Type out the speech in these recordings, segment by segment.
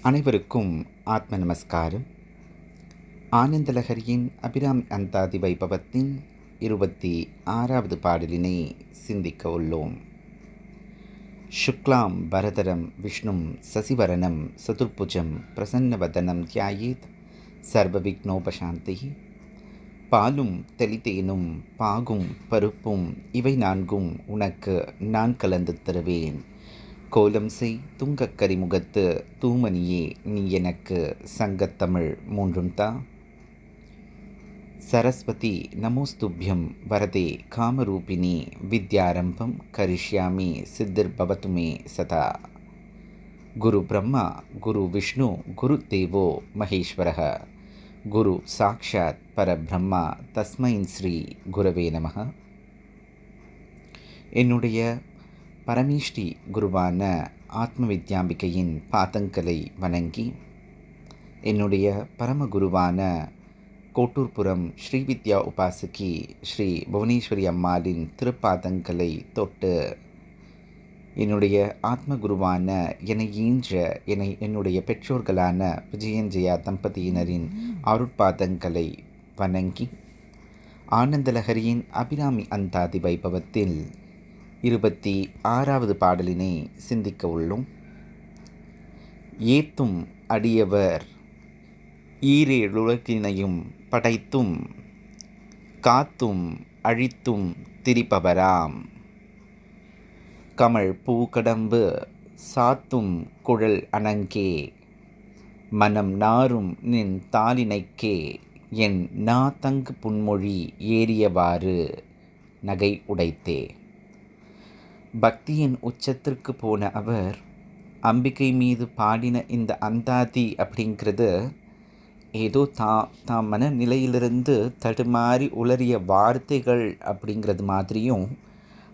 அனைவருக்கும் ஆத்ம நமஸ்காரம். ஆனந்தலஹரியின் அபிராமி அந்தாதி வைபவத்தின் 26வது பாடலினை சிந்திக்க உள்ளோம். சுக்லாம் பரதரம் விஷ்ணும் சசிவரணம் சதுர்புஜம் பிரசன்னவதனம் தியாயேத் சர்வ விக்னோபசாந்தி. பாலும் தெளித்தேனும் பாகும் பருப்பும் இவை நான்கும் உனக்கு நான் கலந்து தருவேன். கோலம் செய் துங்கக்கரி முகத்து தூமணியே நீ எனக்கு சங்கத்தமிழ் மூன்றும் தா. சரஸ்வதி நமோஸ்துப்யம் வரதே காமரூபிணி வித்யாரம்பம் கரிஷ்யாமி சித்திர்பவது மே சதா. குரு பிரம்மா குரு விஷ்ணு குரு தேவோ மகேஸ்வரः குரு சாக்ஷாத் பரபிரம்மா தஸ்மை ஸ்ரீ குரவே நமः. என்னுடைய பரமேஷ்டி குருவான ஆத்ம வித்யாம்பிகையின் பாதங்களை வணங்கி, என்னுடைய பரமகுருவான கோட்டூர்புரம் ஸ்ரீவித்யா உபாசகி ஸ்ரீ புவனேஸ்வரி அம்மாளின் திருப்பாதங்களை தொட்டு, என்னுடைய ஆத்ம குருவான என்னுடைய பெற்றோர்களான விஜயஞ்சயா தம்பதியினரின் அருட்பாதங்களை வணங்கி, ஆனந்தலஹரியின் அபிராமி அந்தாதி வைபவத்தில் 26வது பாடலினை சிந்திக்க உள்ளோம். ஏத்தும் அடியவர் ஈரேழுலகினையும் படைத்தும் காத்தும் அழித்தும் திரிபவராம். கமழ் பூக்கடம்பு சாத்தும் குழல் அணங்கே மனம் நாரும் நின் தாளினைக்கே என் நா தங்கு புன்மொழி ஏறியவாறு நகை உடைத்தே. பக்தியின் உச்சத்திற்கு போன அவர் அம்பிகை மீது பாடின இந்த அந்தாதி அப்படிங்கிறது ஏதோ தாம் மனநிலையிலிருந்து தடுமாறி உளறிய வார்த்தைகள் அப்படிங்கிறது மாதிரியும்,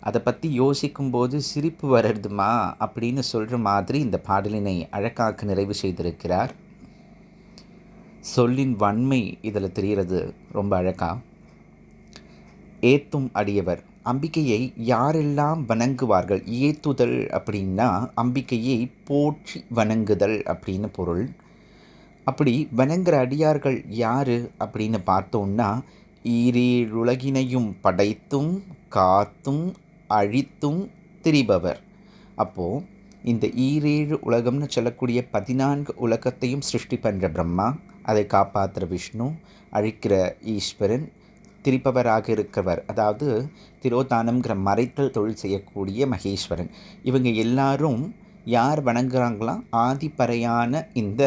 அதை பற்றி யோசிக்கும்போது சிரிப்பு வர்றதுமா அப்படின்னு சொல்கிற மாதிரி இந்த பாடலினை அழகாக நிறைவு செய்திருக்கிறார். சொல்லின் வன்மை இதில் தெரிகிறது ரொம்ப அழகா. ஏத்தும் அடியவர், அம்பிகையை யாரெல்லாம் வணங்குவார்கள். ஏத்துதல் அப்படின்னா அம்பிகையை போற்றி வணங்குதல் அப்படின்னு பொருள். அப்படி வணங்குற அடியார்கள் யார் அப்படின்னு பார்த்தோம்னா, ஈரேழுலகினையும் படைத்தும் காத்தும் அழித்தும் திரிபவர். அப்போது இந்த ஈரேழு உலகம்னு சொல்லக்கூடிய 14 உலகத்தையும் சிருஷ்டி பண்ணுற பிரம்மா, அதை காப்பாற்றுற விஷ்ணு, அழிக்கிற ஈஸ்வரன், திரிப்பவராக இருக்கிறவர் அதாவது திரோதானம்ங்கிற மறைத்தல் தொழில் செய்யக்கூடிய மகேஸ்வரன், இவங்க எல்லாரும் யார் வணங்குறாங்களாம்? ஆதிப்பறையான இந்த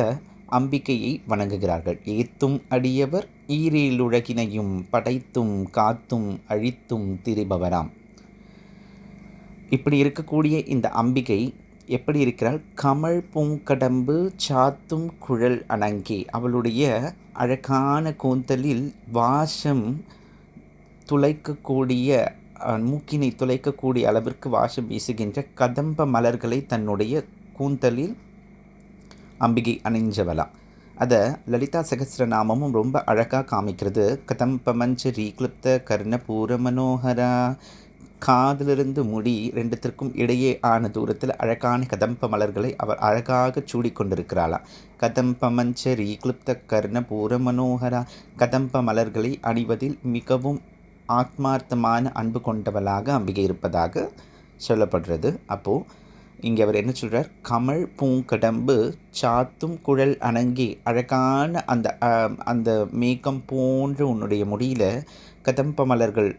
அம்பிகையை வணங்குகிறார்கள். ஏத்தும் அடியவர் ஈரேழுலகினையும் படைத்தும் காத்தும் அழித்தும் திரிபவராம். இப்படி இருக்கக்கூடிய இந்த அம்பிகை எப்படி இருக்கிறாள்? கமழ் பூங்கடம்பு சாத்தும் குழல் அணங்கே, அவளுடைய அழகான கூந்தலில் வாசம் துளைக்கக்கூடிய, மூக்கினை துளைக்கக்கூடிய அளவிற்கு வாசம் வீசுகின்ற கதம்ப மலர்களை தன்னுடைய கூந்தலில் அம்பிகை அணிஞ்சவலாம். அதை லலிதா சகஸ்ரநாமமும் ரொம்ப அழகாக காமிக்கிறது. கதம்பமஞ்ச ரீக்ளிப்த கர்ண பூர மனோகரா, காதிலிருந்து முடி ரெண்டுத்திற்கும் இடையே ஆன தூரத்தில் அழகான கதம்ப மலர்களை அவர் அழகாக சூடிக்கொண்டிருக்கிறாளாம். கதம்பமஞ்ச ரீக்ளிப்த கர்ண பூர மனோகரா, கதம்ப மலர்களை அணிவதில் மிகவும் ஆத்மார்த்தமான அன்பு கொண்டவளாக அம்பிகை இருப்பதாக சொல்லப்படுறது. அப்போது இங்கே அவர் என்ன சொல்கிறார்? கமழ் பூங்கடம்பு சாத்தும் குழல் அணங்கி, அழகான அந்த மேகம் போன்ற உன்னுடைய முடியில் கதம்ப மலர்கள்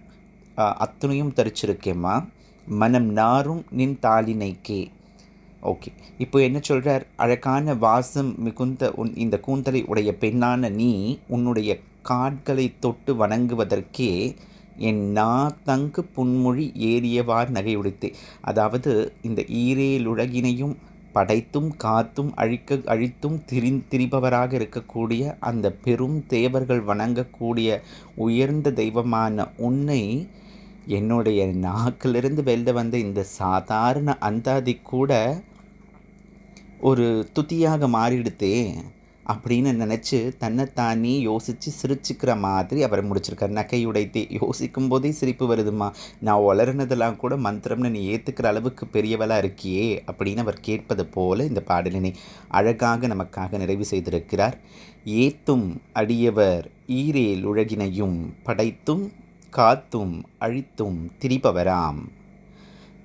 அத்தனையும் தரிச்சிருக்கேம்மா. மனம் நாரும் நின் தாளினைக்கே. ஓகே, இப்போ என்ன சொல்கிறார்? அழகான வாசம் மிகுந்த இந்த கூந்தலை உடைய பெண்ணான நீ உன்னுடைய காட்களை தொட்டு வணங்குவதற்கே என் நா தங்கு புன்மொழி ஏறியவார் நகையுடைத்தே. அதாவது இந்த ஈரேழுலகினையும் படைத்தும் காத்தும் அழித்தும் திரிபவராக இருக்கக்கூடிய அந்த பெரும் தேவர்கள் வணங்கக்கூடிய உயர்ந்த தெய்வமான உன்னை என்னுடைய நாக்கிலிருந்து வெளில வந்த இந்த சாதாரண அந்தாதி கூட ஒரு துதியாக மாறிடுத்தே. அப்படின்னு நினச்சி தன்னைத்தானே யோசித்து சிரிச்சுக்கிற மாதிரி அவர் முடிச்சிருக்கார். நகையுடைத்தே யோசிக்கும் போதே சிரிப்பு வருதுமா, நான் வளர்னதெல்லாம் கூட மந்திரம்னு நீ ஏற்றுக்கிற அளவுக்கு பெரியவளாக இருக்கியே அப்படின்னு அவர் கேட்பது போல இந்த பாடலினை அழகாக நமக்காக நிறைவு செய்திருக்கிறார். ஏத்தும் அடியவர் ஈரேல் உலகினையும் படைத்தும் காத்தும் அழித்தும் திரிபவராம்,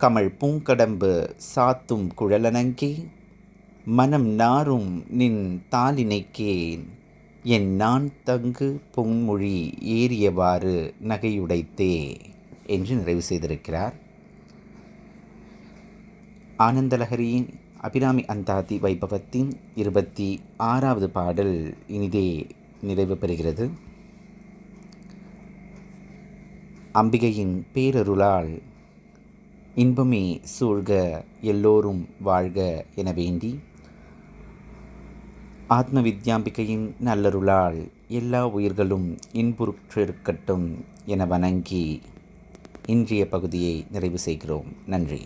கமழ் பூங்கடம்பு சாத்தும் குழலனங்கே மனம் நாரும் நின் தாளினைக்கேன், என் நான் தங்கு பொன்மொழி ஏறியவாறு நகையுடைத்தே என்று நிறைவு செய்திருக்கிறார். ஆனந்தலஹரியின் அபிராமி அந்தாதி வைபவத்தின் 26வது பாடல் இனிதே நிறைவு பெறுகிறது. அம்பிகையின் பேரருளால் இன்பமே சூழ்க, எல்லோரும் வாழ்க என வேண்டி, ஆத்ம வித்யாம்பிகையின் நல்லருளால் எல்லா உயிர்களும் இன்புற்றிருக்கட்டும் என வணங்கி இன்றைய பகுதியை நிறைவு செய்கிறோம். நன்றி.